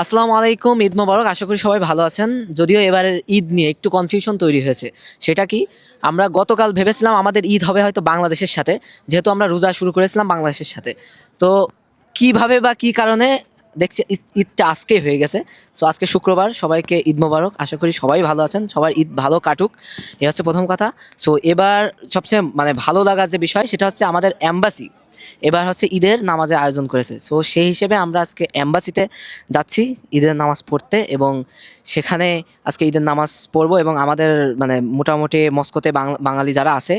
আসসালামু আলাইকুম, ঈদ মোবারক। আশা করি সবাই ভালো আছেন। যদিও এবারের ঈদ নিয়ে একটু কনফিউশন তৈরি হয়েছে। সেটা কি, আমরা গতকাল ভেবেছিলাম আমাদের ঈদ হবে হয়তো বাংলাদেশের সাথে, যেহেতু আমরা রোজা শুরু করেছিলাম বাংলাদেশের সাথে। তো কিভাবে বা কি কারণে দেখছি ঈদটা আজকেই হয়ে গেছে। সো আজকে শুক্রবার, সবাইকে ঈদ মোবারক। আশা করি সবাই ভালো আছেন, সবার ঈদ ভালো কাটুক, এ হচ্ছে প্রথম কথা। সো এবার সবচেয়ে ভালো লাগার যে বিষয় সেটা হচ্ছে আমাদের এম্বাসি এবার হচ্ছে ঈদের নামাজের আয়োজন করেছে। সো সেই হিসেবে আমরা আজকে এম্বাসিতে যাচ্ছি ঈদের নামাজ পড়তে, এবং সেখানে আজকে ঈদের নামাজ পড়বো। এবং আমাদের মোটামুটি মস্কোতে বাঙালি যারা আছে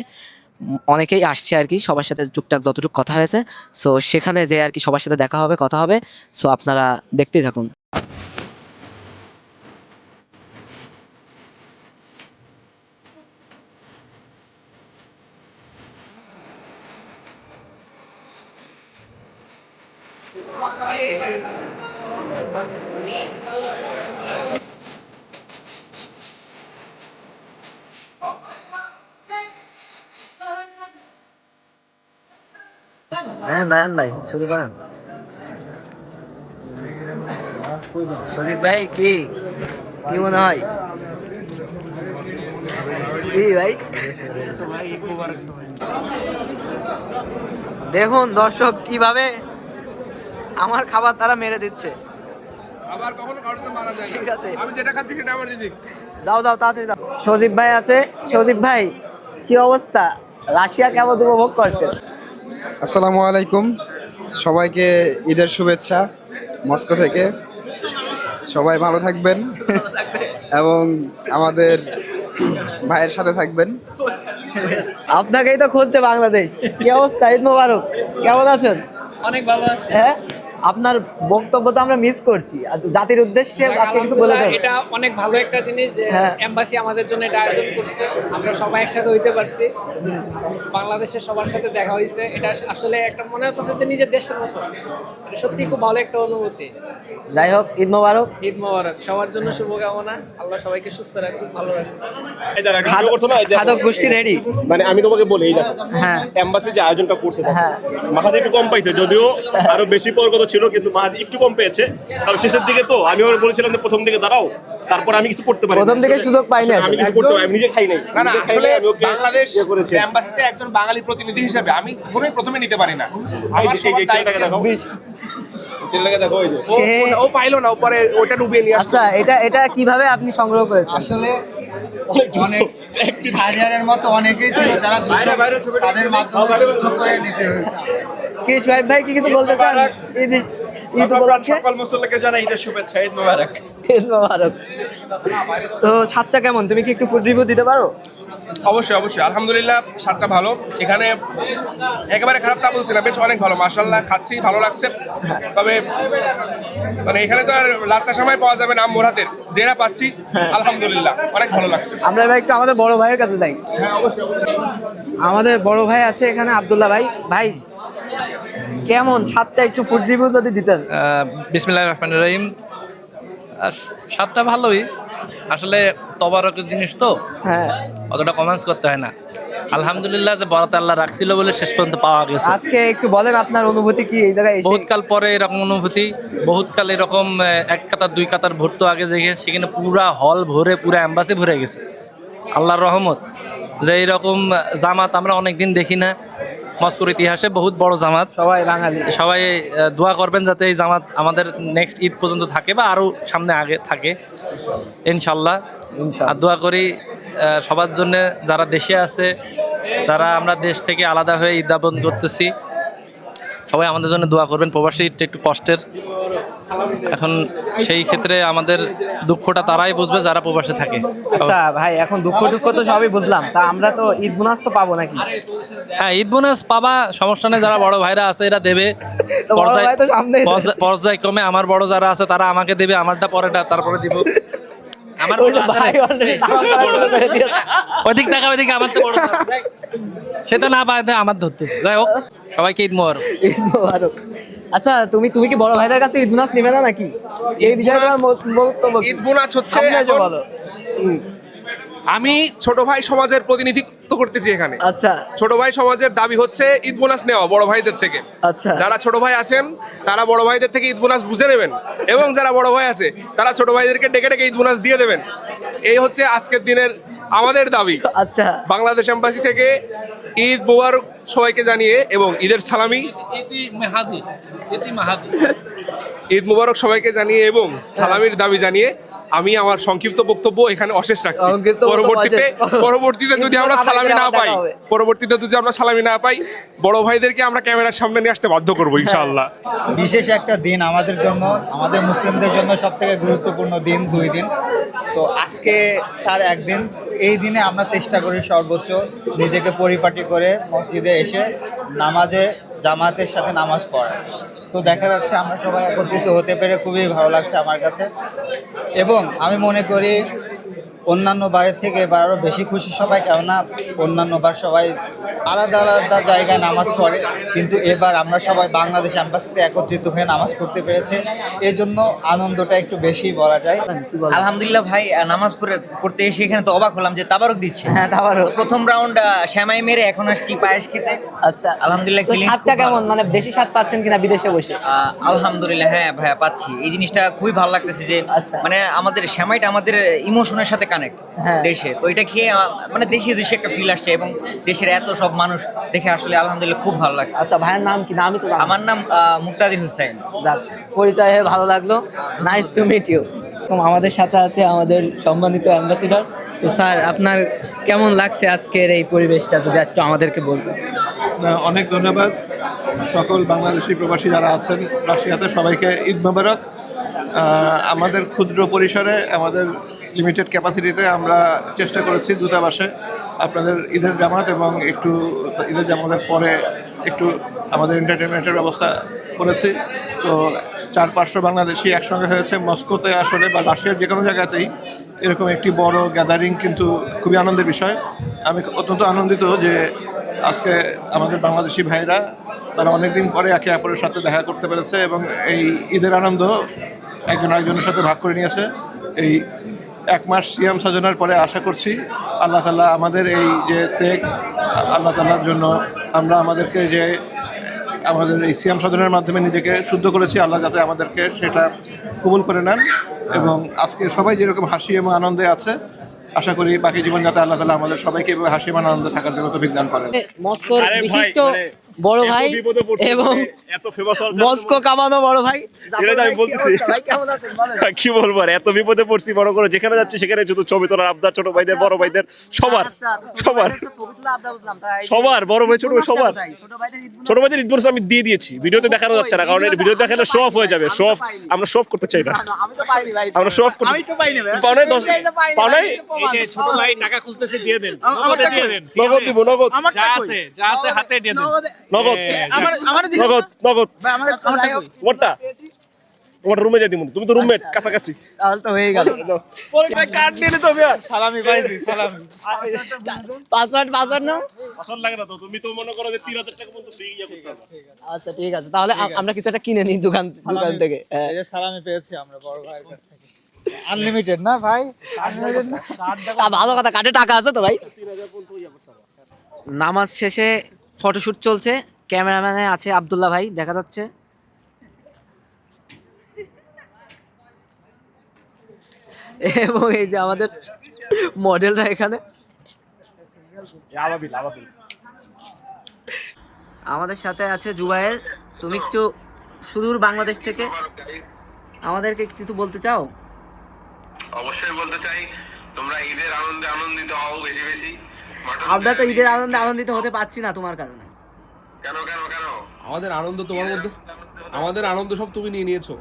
অনেকেই আসছে আর কি, সবার সাথে টুকটাক যতটুকু কথা হয়েছে। সো সেখানে যে আর কি সবার সাথে দেখা হবে, কথা হবে। সো আপনারা দেখতেই থাকুন। হ্যাঁ নারায়ণ ভাই, শুরু করেন। সজিব ভাই, কি কি মনে হয়? কি ভাই, দেখুন দর্শক কিভাবে আমার খাবার তারা মেরে দিচ্ছে। আবার কখনো কারোর তো মারা যায় না। ঠিক আছে, আমি যেটা খাচ্ছি সেটা আমার রিজিক। যাও যাও তাড়াতাড়ি যাও। সজীব ভাই আছে। সজীব ভাই, কি অবস্থা? রাশিয়া কেমন উপভোগ করছেন? আসসালামু আলাইকুম, সবাইকে ঈদের শুভেচ্ছা মস্কো থেকে। সবাই ভালো থাকবেন এবং আমাদের ভাইয়ের সাথে থাকবেন। আপনাকেই তো খুঁজছে বাংলাদেশ। কি অবস্থা? ঈদ মোবারক, কেমন আছেন? অনেক ভালো আছে। হ্যাঁ, আপনার বক্তব্য তো আমরা মিস করছি। আর জাতির উদ্দেশ্যে আজকে কিছু বলে আলহামদুলিল্লাহ, দেন। এটা অনেক ভালো একটা জিনিস যে হ্যাঁ। এম্বাসি আমাদের জন্য এটা আয়োজন করছে। আমরা সবাই একসাথে হইতে পারছি, বাংলাদেশের সবার সাথে দেখা হয়েছে। এটা আসলে একটা মনে হচ্ছে যে নিজের দেশের মতো। এটা সত্যি খুব ভালো একটা অনুভূতি। যাই হোক, ঈদ মোবারক। ঈদ মোবারক, সবার জন্য শুভকামনা। আল্লাহ সবাইকে সুস্থ রাখুন, ভালো রাখুন। খাদক গোষ্ঠী রেডি। মানে আমি তোমাকে বলি, এই দেখো হ্যাঁ এম্বাসি যে আয়োজনটা করছে, হ্যাঁ। মাহাদি একটু কম পাইছে, যদিও আরো বেশি পাওয়ার কথা ছিল, কিন্তু মাহাদি একটু কম পেয়েছে। কারণ শেষের দিকে তো আমি ওর বলেছিলাম যে প্রথম দিকে দাঁড়াও, তারপর আমি কিছু করতে পারি। প্রথম দিকে সুযোগ পাইনি আমি কিছু করতে পারি, আমি নিজে খাই নাই। না না, নিজে খাই আসলে নাই, আমি ওকে বাংলাদেশ ইয়ে করেছি। এম্বাসিতে একজন বাঙালি প্রতিনিধি হিসেবে আমি কখনোই প্রথমে নিতে পারি না। আমার এই যে সবার ছেলেটাকে দেখো, ছেলেটাকে দেখো, ওই যে সে- ও পাইলো না, উপরে ওটা ডুবিয়ে নিয়ে আসছে। আচ্ছা, এটা কিভাবে আপনি সংগ্রহ করেছেন? আসলে অনেক অনেক শাহরিয়ারের মতো অনেকেই ছিল যারা তাদের মাধ্যমে যুদ্ধ করে নিতে হয়েছে। কি সোহেব ভাই, কি কিছু বলতে চান ঈদ ঈদ উপলক্ষে? সকল মুসল্লিকে জানাই ঈদের শুভেচ্ছা, ঈদ মোবারক। ঈদ মোবারক। তো স্বাদটা কেমন? তুমি কি একটু ফুড রিভিউ দিতে পারো? অবশ্যই অবশ্যই, আলহামদুলিল্লাহ, স্বাদটা ভালো। এখানে একেবারে খারাপ তা বলছি না, বেশ অনেক ভালো, মাশাআল্লাহ, খাচ্ছি, ভালো লাগছে। তবে এখানে তো আর লাচ্চা সময় পাওয়া যাবে না আম্মুর হাতের, যেটা পাচ্ছি আলহামদুলিল্লাহ অনেক ভালো লাগছে। আমরা এবার একটু আমাদের বড় ভাইয়ের কাছে যাই। আমাদের বড় ভাই আছে এখানে, আব্দুল্লাহ ভাই। ভাই, কেমন স্বাদটা? একটু ফুড রিভিউ যদি দিতেন। বিসমিল্লাহির রহমানির রহিম। স্বাদটা ভালোই, আসলে তবারকের জিনিস তো হ্যাঁ, অতটা কমেন্টস করতে হয় না। আলহামদুলিল্লাহ যে বরাত আল্লাহ রাখছিল বলে শেষ পর্যন্ত পাওয়া গেছে। আজকে একটু বলেন আপনার অনুভূতি কি এই জায়গায় এসে? বহুতকাল পরে এরকম অনুভূতি, বহুতকাল এরকম এক কাতার দুই কাতার ভরতো আগে দেখে, সেখানে পুরা হল ভরে, পুরা এম্বাসি ভরে গেছে। আল্লাহর রহমত যে এইরকম জামাত আমরা অনেকদিন দেখি না। মস্কোর ইতিহাসে বহুত বড় জামাত। সবাই বাঙালি। সবাই দোয়া করবেন যাতে এই জামাত আমাদের নেক্সট ঈদ পর্যন্ত থাকে, বা আরও সামনে আগে থাকে ইনশাল্লাহ। আর দোয়া করি সবার জন্য, যারা দেশে আছে, যারা আমরা দেশ থেকে আলাদা হয়ে ঈদ যাপন করতেছি, সবাই আমাদের জন্য দোয়া করবেন। প্রবাসী ঈদটা একটু কষ্টের, এখন সেই ক্ষেত্রে আমাদের দুঃখটা তারাই বুঝবে যারা প্রবাসে থাকে। আচ্ছা ভাই, এখন দুঃখ তো সবই বুঝলাম, তা আমরা তো ঈদ বোনাস তো পাবো নাকি? হ্যাঁ, ঈদ বোনাস পাবা, সমস্যা নেই। যারা বড় ভাইরা আছে এরা দেবে তো বড় ভাই তো সামনেই রয়েছে। পর্যায়ক্রমে। আমার বড় যারা আছে তারা আমাকে দেবে, আমারটা পরেটা তারপরে দিব। আমার ওই বড় যে আছে ভাই না। already সামান তারা শুরু করে দিয়েছে। ওইদিক টাকা, ওইদিকে আমার তো বড় না। সে তো না পায়, আমার ধরতেছে। যাই হোক, সবাইকে ঈদ মোবারক। ঈদ মোবারক। আচ্ছা, তুমি কি বড় ভাইদের কাছে ঈদ বোনাস নিবে না নাকি? এই বিষয়ে তোমার বক্তব্য কি? ঈদ বোনাস হচ্ছে সামনে এসে এখন বলো। আমি ছোট ভাই সমাজের প্রতিনিধিত্ব করতেছি এখানে। আচ্ছা ছোট ভাই সমাজের দাবি হচ্ছে ঈদ বোনাস নেওয়া বড় ভাইদের থেকে। আচ্ছা যারা ছোট ভাই আছেন তারা বড় ভাইদের থেকে ঈদ বোনাস বুঝে নেবেন, এবং যারা বড় ভাই আছে তারা ছোট ভাইদেরকে ডেকে ডেকে ঈদ বোনাস দিয়ে দেবেন। এই হচ্ছে আজকের দিনের আমাদের দাবি। আচ্ছা বাংলাদেশ এম্বাসি থেকে ঈদ মোবারক সবাইকে জানিয়ে এবং ঈদের সালামি ঈদ মোবারক সবাইকে জানিয়ে এবং সালামির দাবি জানিয়ে আমি আমার সংক্ষিপ্ত বক্তব্য এখানে অশেষ রাখছি। সংক্ষিপ্ত বক্তব্য পরবর্তীতে যদি আমরা সালামি না পাই, বড় ভাইদেরকে আমরা ক্যামেরার সামনে নিয়ে আসতে বাধ্য করবো ইনশাআল্লাহ। বিশেষ একটা দিন আমাদের জন্য, আমাদের মুসলিমদের জন্য সব থেকে গুরুত্বপূর্ণ দিন, 2 দিন। তো আজকে তার একদিন, এই দিনে আমরা চেষ্টা করি সর্বোচ্চ নিজেকে পরিপাটি করে মসজিদে এসে নামাজে জামাতের সাথে নামাজ পড়া। তো দেখা যাচ্ছে আমরা সবাই একত্রিত হতে পেরে খুবই ভালো লাগছে আমার কাছে, এবং আমি মনে করি অন্যান্য বারের থেকে এবার আরও বেশি খুশি সবাই, কেননা অন্যান্য বার সবাই আলাদা আলাদা জায়গায় নামাজ পড়ে, কিন্তু এবার আমরা সবাই বাংলাদেশ এম্বাসিতে একত্রিত হয়ে নামাজ পড়তে পেরেছে, এই জন্য আনন্দটা একটু বেশি বলা যায়। আলহামদুলিল্লাহ ভাই, নামাজ পড়তে এসে এখানে তো অবাক হলাম যে তাবারক দিচ্ছে। হ্যাঁ তাবারক। তো প্রথম রাউন্ড শ্যামাই মেরে এখন আসছি পায়েস খেতে। আচ্ছা আলহামদুলিল্লাহ, তো feelings স্বাদটা খুব ভালো। কেমন, মানে বেশি স্বাদ পাচ্ছেন কিনা বিদেশে বসে? আলহামদুলিল্লাহ হ্যাঁ ভাইয়া পাচ্ছি, এই জিনিসটা খুবই ভালো লাগতেছে যে আচ্ছা। মানে আমাদের শ্যামাইটা আমাদের ইমোশনের সাথে কানেক্ট হ্যাঁ। দেশে। তো এটা খেয়ে মানে দেশে দেশে একটা ফিল আসছে, এবং দেশের এত সব মানুষ দেখে আসলে আলহামদুলিল্লাহ খুব ভালো লাগছে। আচ্ছা ভাইয়ের নাম কি? নামই তো জানি না। আমার নাম মুক্তাদির হুসাইন। যাক, পরিচয় হয়ে ভালো লাগলো। Nice to meet you. আমাদের সাথে আছে আমাদের সম্মানিত অ্যাম্বাসিডর। তো স্যার, আপনার কেমন লাগছে আজকের এই পরিবেশটা, যদি একটু আমাদেরকে বলতেন। অনেক ধন্যবাদ সকল বাংলাদেশি প্রবাসী যারা আছেন রাশিয়াতে, সবাইকে ঈদ মোবারক। আমাদের ক্ষুদ্র পরিসরে, আমাদের লিমিটেড ক্যাপাসিটিতে আমরা চেষ্টা করেছি দূতাবাসে আপনাদের ঈদের জামাত এবং একটু ঈদের জামাতের পরে একটু আমাদের এন্টারটেনমেন্টের ব্যবস্থা করেছি। তো 400-500 বাংলাদেশি একসঙ্গে হয়েছে মস্কোতে, আসলে বা রাশিয়ার যে কোনো জায়গাতেই এরকম একটি বড় গ্যাদারিং কিন্তু খুবই আনন্দের বিষয়। আমি অত্যন্ত আনন্দিত যে আজকে আমাদের বাংলাদেশি ভাইরা তারা অনেক দিন পরে একে অপরের সাথে দেখা করতে পেরেছে এবং এই ঈদের আনন্দ একজন আরেকজনের সাথে ভাগ করে নিয়েছে। এই 1 মাস সিয়াম সাধনার পরে আশা করছি আল্লাহ তাআলা আমাদের এই যে ত্যাগ, আল্লাহ তাআলার জন্য আমরা আমাদেরকে যে আমাদের এই সিয়াম সাধনার মাধ্যমে নিজেকে শুদ্ধ করেছি, আল্লাহ যাতে আমাদেরকে সেটা কবুল করে নেন। এবং আজকে সবাই যেরকম হাসি এবং আনন্দে আছে, আশা করি বাকি জীবন যাতে আল্লাহ তাআলা আমাদের সবাইকে এভাবে হাসি এবং আনন্দে থাকার জন্য তৌফিক দান করেন। মস্কোর আরে ভাই, বিশিষ্ট মানে বড় এত ভাই বিপদে পড়ছে, এবং এত ফেমাস মস্কো কামানো বড় ভাই। এটা তো আমি বলতেছি। ভাই কেমন আছেন বলেন। কি বলবো আর, এত বিপদে পড়ছি, বড় করে যেখানে যাচ্ছি সেখানে শুধু ছবি তোলার আবদার, ছোট ভাইদের বড় ভাইদের সবার আচ্ছা, তো ছোট সবার ভাইদের তো ছবি তোলা আবদার বুঝলাম, তাই সবার বড় ভাই ছোট ভাই সবার। ছোট ভাইদের ঈদ বোনাস ছোট ভাইদের ঈদ বোনাস আমি দিয়ে দিয়েছি, ভিডিওতে দেখানো যাচ্ছে না, কারণ ভিডিও দেখালে শো অফ হয়ে যাবে। শো অফ আমরা শো অফ করতে চাই না, না, আমি তো পাইনি ভাই। আমরা শো অফ করতে তুই পাও নাই? পাও নাই? ছোট ভাই টাকা খুঁজতেছে, দিয়ে দেন, নগদে দিয়ে দেন, নগদ দিব, নগদ যা আছে হাতে দিয়ে দেন। নগদ নগদ নগদ তোমারটা তোমার রুমে যাই দিব, তুমি তো রুমমেট কাছাকাছি। তাহলে তো হয়ে গেল। কার্ড দিয়ে দিতে হবে আর সালামি পাইছি, সালামি। পাসওয়ার্ড নাও। পছন্দ লাগে না তো, তুমি তো মনে করো যে 3000 টাকা পর্যন্ত ফ্রি ইয়া করতে হবে। আচ্ছা ঠিক আছে, তাহলে আমরা কিছু একটা কিনে নিই দোকান থেকে। হ্যাঁ। এই যে সালামি পেয়েছি আমরা বড় ভাইয়ের কাছ থেকে। আনলিমিটেড না ভাই, আনলিমিটেড না। তা ভালো কথা, কাটে টাকা আছে তো ভাই। নামাজ শেষে ফটোশুট চলছে, ক্যামেরাম্যানে আছে আব্দুল্লাহ ভাই, দেখা যাচ্ছে। এবং এই যে আমাদের মডেলরা এখানে। আমাদের সাথে আছে জুবায়ের। তুমি একটু সুদূর বাংলাদেশ থেকে আমাদেরকে কিছু বলতে চাও? অবশ্যই বলতে চাই, তোমরা ঈদের আনন্দে আনন্দিত হও বেশি বেশি। আমরা তো ঈদের আনন্দে আনন্দিত হতে পারছি না তোমার কারণে। কেন কেন কেন? আমাদের আনন্দ তোমার মধ্যে, আমাদের আনন্দ সব তুমি নিয়ে নিয়েছো।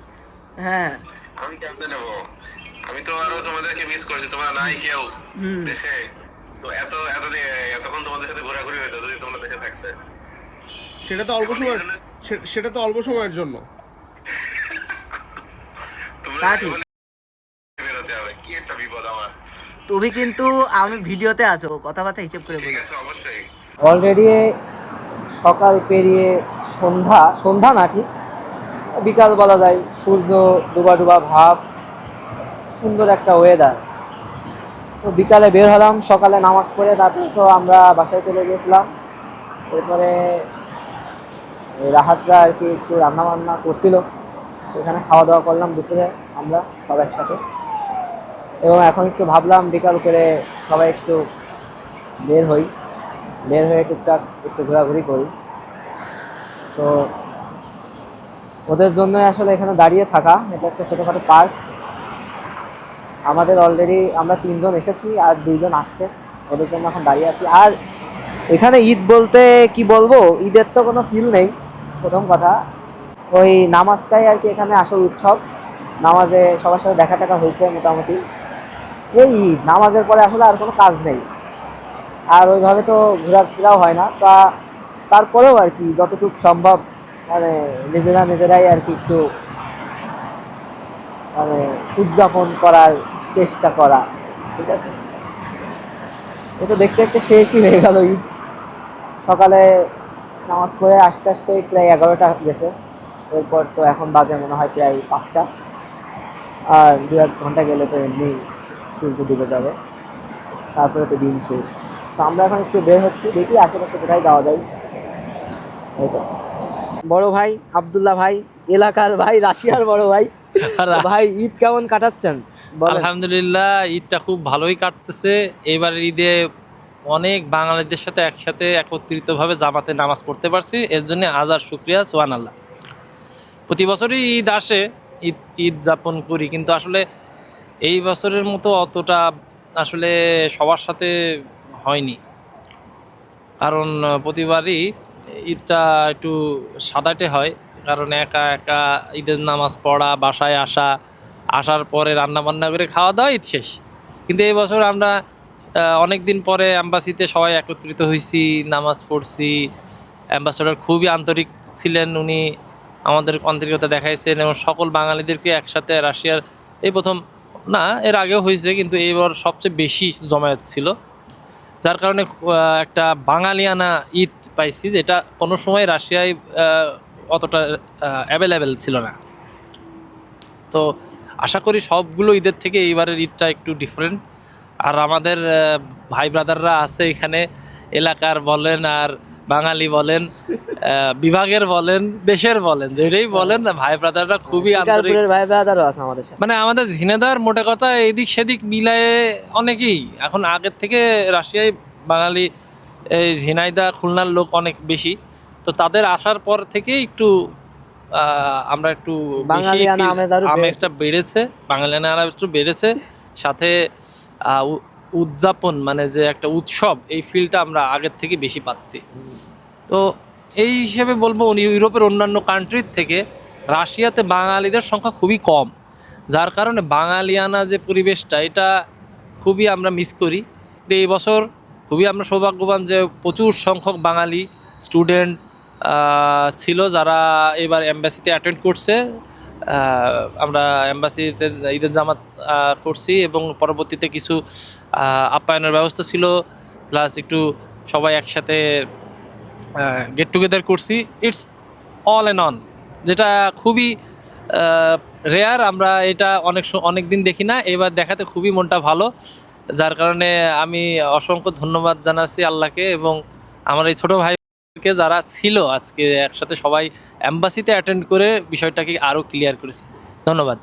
হ্যাঁ, আমি কেমনে নেবো? আমি তো আরো তোমাদেরকে মিস করছি, তোমরা নাই কেউ দেশে। তো এতক্ষণ তোমাদের সাথে ঘোরাঘুরি হইতো যদি তোমরা দেশে থাকতে। সেটা তো অল্প সময়, সেটা তো অল্প সময়ের জন্য। তোমরা তা ঠিক। বেরোতে হবে, কি একটা বিপদ আমার। তুমি কিন্তু আমি ভিডিওতে আছো, কথাবার্তা হিসেব করে বলি। ঠিক আছে, অবশ্যই। অলরেডি সকাল পেরিয়ে সন্ধ্যা না ঠিক বিকাল বলা যায়, সূর্য ডুবা ডুবা ভাব, সুন্দর একটা ওয়েদার। তো বিকালে বের হলাম, সকালে নামাজ পড়ে তারপর তো আমরা বাসায় চলে গেছিলাম। এরপরে রাহাতরা আর কি একটু রান্না বান্না করছিল, সেখানে খাওয়া দাওয়া করলাম দুপুরে আমরা সব একসাথে। এবং এখন একটু ভাবলাম বিকাল করে সবাই একটু বের হই, বের হয়ে টুকটাক একটু ঘোরাঘুরি করি। তো ওদের জন্যই আসলে এখানে দাঁড়িয়ে থাকা। এটা একটা ছোটোখাটো পার্ক। আমাদের অলরেডি আমরা 3 জন এসেছি আর 2 জন আসছে, ওদের জন্য এখন দাঁড়িয়ে আছি। আর এখানে ঈদ বলতে কি বলবো, ঈদের তো কোনো ফিল নেই। প্রথম কথা ওই নামাজটাই আর কি এখানে আসল উৎসব। নামাজে সবার সাথে দেখা টাকা হয়েছে মোটামুটি। এই ঈদ নামাজের পরে আসলে আর কোনো কাজ নেই, আর ওইভাবে তো ঘোরাফেরাও হয় না। তারপরেও আর কি যতটুকু সম্ভব মানে নিজেরাই আর কি একটু মানে উদযাপন করার চেষ্টা করা, ঠিক আছে। এটা দেখতে দেখতে শেষই হয়ে গেল ঈদ। সকালে নামাজ পড়ে আস্তে আস্তে প্রায় 11টা গেছে। এরপর তো এখন বাজে মনে হয় প্রায় 5টা, আর 2-1 ঘন্টা গেলে তো এমনি সূর্য ডুবে যাবে, তারপরে তো দিন শেষ। তো আমরা এখন একটু বের হচ্ছি, দেখি আশেপাশে কোথায় যাওয়া যায়। এই তো বড় ভাই আব্দুল্লাহ ভাই, এলাকার ভাই, রাশিয়ার বড় ভাই। ভাই ঈদ কেমন কাটাচ্ছেন বলেন? আলহামদুলিল্লাহ, ঈদটা খুব ভালোই কাটতেছে। এবারের ঈদে অনেক বাঙালিদের সাথে একসাথে একত্রিতভাবে জামাতে নামাজ পড়তে পারছি, এর জন্য হাজার শুক্রিয়া, সুবহান আল্লাহ। প্রতি বছরই ঈদ আসে, ঈদ যাপন করি, কিন্তু আসলে এই বছরের মতো অতটা আসলে সবার সাথে হয়নি। কারণ প্রতিবারই ঈদটা একটু সাদাটে হয়, কারণ একা একা ঈদের নামাজ পড়া, বাসায় আসার পরে রান্না বান্না করে খাওয়া দাওয়া, ঈদ শেষ। কিন্তু এই বছর আমরা অনেক দিন পরে অ্যাম্বাসিতে সবাই একত্রিত হয়েছি, নামাজ পড়ছি। অ্যাম্বাসেডর খুবই আন্তরিক ছিলেন, উনি আমাদের আন্তরিকতা দেখাইছেন এবং সকল বাঙালিদেরকে একসাথে রাশিয়ার এই প্রথম না, এর আগেও হয়েছে, কিন্তু এইবার সবচেয়ে বেশি জমায়েত ছিল, যার কারণে একটা বাঙালিয়ানা ঈদ পাইছি, যেটা কোনো সময় রাশিয়ায় অতটা অ্যাভেলেবেল ছিল না। তো আশা করি সবগুলো ঈদের থেকে এইবারের ঈদটা একটু ডিফারেন্ট। আর আমাদের ভাই ব্রাদাররা আছে এখানে, এলাকার বলেন আর বাঙালি বলেন, বিভাগের বলেন, দেশের বলেন, যেটাই বলেন, ভাই ব্রাদাররা খুবই আন্তরিক। শিকারপুরের ভাই ব্রাদারও আছে আমাদের সাথে। মানে আমাদের ঝিনেদার মোটা কথা এদিক সেদিক মিলায়ে অনেকেই এখন আগের থেকে রাশিয়ায় বাঙালি, এই ঝিনাইদা খুলনার লোক অনেক বেশি। তো তাদের আসার পর থেকে একটু আমরা একটু বেশি বাঙালিয়ানা আমেজ আরো আমেজটা বেড়েছে, বাঙালিয়ানা আমেজ একটু বেড়েছে, সাথে উদযাপন মানে যে একটা উৎসব, এই ফিলটা আমরা আগের থেকে বেশি পাচ্ছি। তো এই হিসেবে বলবো ইউরোপের অন্যান্য কান্ট্রির থেকে রাশিয়াতে বাঙালিদের সংখ্যা খুবই কম, যার কারণে বাঙালিয়ানা যে পরিবেশটা, এটা খুবই আমরা মিস করি। তো এই বছর খুবই আমরা সৌভাগ্যবান যে প্রচুর সংখ্যক বাঙালি স্টুডেন্ট ছিল যারা এবার এম্বাসিতে অ্যাটেন্ড করছে। আমরা এম্বাসিতে ঈদের জামাত করছি এবং পরবর্তীতে কিছু আপ্যায়নের ব্যবস্থা ছিল, প্লাস একটু সবাই একসাথে গেট টুগেদার করছি। ইটস অল অ্যান্ড অন, যেটা খুবই রেয়ার। আমরা এটা অনেক দিন দেখি না, এবার দেখাতে খুবই মনটা ভালো, যার কারণে আমি অসংখ্য ধন্যবাদ জানাচ্ছি আল্লাহকে এবং আমার এই ছোটো ভাইকে যারা ছিল আজকে একসাথে সবাই অ্যাম্বাসিতে অ্যাটেন্ড করে বিষয়টাকে আরও ক্লিয়ার করেছে। ধন্যবাদ।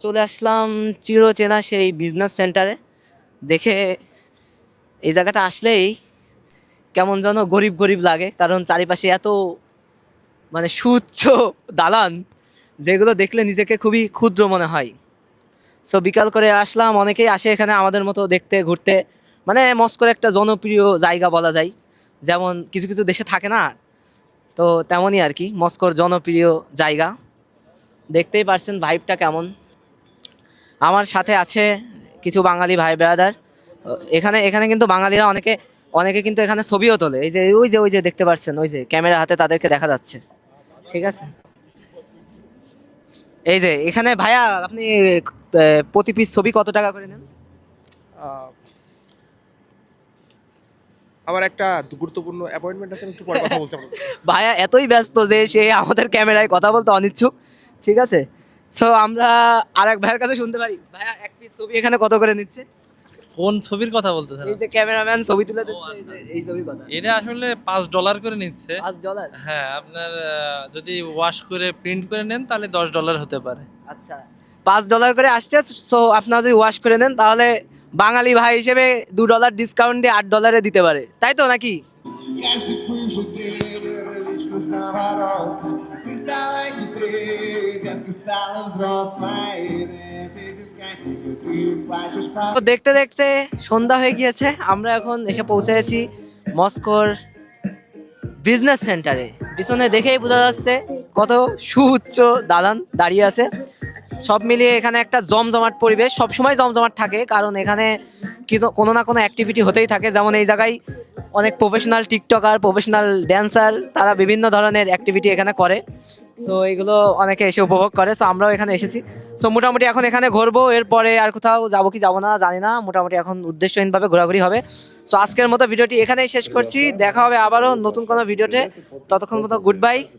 চলে আসলাম চিরচেনা সেই বিজনেস সেন্টারে। দেখে এই জায়গাটা আসলেই কেমন যেন গরিব গরিব লাগে, কারণ চারিপাশে এত মানে সুউচ্চ দালান, যেগুলো দেখলে নিজেকে খুবই ক্ষুদ্র মনে হয়। সো বিকাল করে আসলাম, অনেকেই আসে এখানে আমাদের মতো দেখতে ঘুরতে, মানে মস্কোর একটা জনপ্রিয় জায়গা বলা যায়, যেমন কিছু কিছু দেশে থাকে না, তো তেমনই আর কি মস্কোর জনপ্রিয় জায়গা। দেখতেই পারছেন ভাইবটা কেমন। আমার সাথে আছে কিছু বাঙালি ভাই ব্রাদার। এখানে এখানে কিন্তু বাঙালিরা অনেকে অনেকে কিন্তু এখানে ছবিও তোলে, এই যে ওই যে দেখতে পাচ্ছেন, ওই যে ক্যামেরা হাতে তাদেরকে দেখা যাচ্ছে, ঠিক আছে। এই যে এখানে ভাইয়া আপনি প্রতি পিস ছবি কত টাকা করে নেন? আমার একটা গুরুত্বপূর্ণ অ্যাপয়েন্টমেন্ট আছে, আমি একটু পরে কথা বলছি আপনার সাথে। ভাইয়া এতই ব্যস্ত যে সে আমাদের ক্যামেরায় কথা বলতে অনিচ্ছুক, ঠিক আছে। সো আমরা আরেক ভাইয়ের কাছে শুনতে পারি, ভাইয়া এক পিস ছবি এখানে কত করে নিচ্ছে? কোন ছবির কথা বলতেছেন? এই যে ক্যামেরাম্যান ছবি তুলে দিচ্ছে, এই ছবির কথা। এটা আসলে $5 করে নিচ্ছে। $5? হ্যাঁ, আপনার যদি ওয়াশ করে প্রিন্ট করে নেন তাহলে $10 হতে পারে। আচ্ছা, $5 করে আসছে। সো আপনারা যদি ওয়াশ করে নেন তাহলে বাঙালি ভাই হিসেবে $2 ডিসকাউন্ট দিয়ে $8 দিতে পারে, তাই তো নাকি? তো দেখতে দেখতে সন্ধ্যা হয়ে গিয়েছে, আমরা এখন এসে পৌঁছেছি মস্কোর বিজনেস সেন্টারে। পিছনে দেখেই বোঝা যাচ্ছে কত সুউচ্চ দালান দাঁড়িয়ে আছে। সব মিলিয়ে এখানে একটা জমজমাট পরিবেশ, সবসময় জমজমাট থাকে, কারণ এখানে কোনো না কোনো অ্যাক্টিভিটি হতেই থাকে। যেমন এই জায়গায় অনেক প্রফেশনাল টিকটকার, প্রফেশনাল ড্যান্সার, তারা বিভিন্ন ধরনের অ্যাক্টিভিটি এখানে করে। সো এইগুলো অনেকে এসে উপভোগ করে। সো আমরাও এখানে এসেছি। সো মোটামুটি এখন এখানে ঘুরবো, এরপরে আর কোথাও যাবো কি যাবো না জানি না, মোটামুটি এখন উদ্দেশ্যহীনভাবে ঘোরাঘুরি হবে। সো আজকের মতো ভিডিওটি এখানেই শেষ করছি, দেখা হবে আবারও নতুন কোনো ভিডিওতে। ততক্ষণ মতো গুড বাই।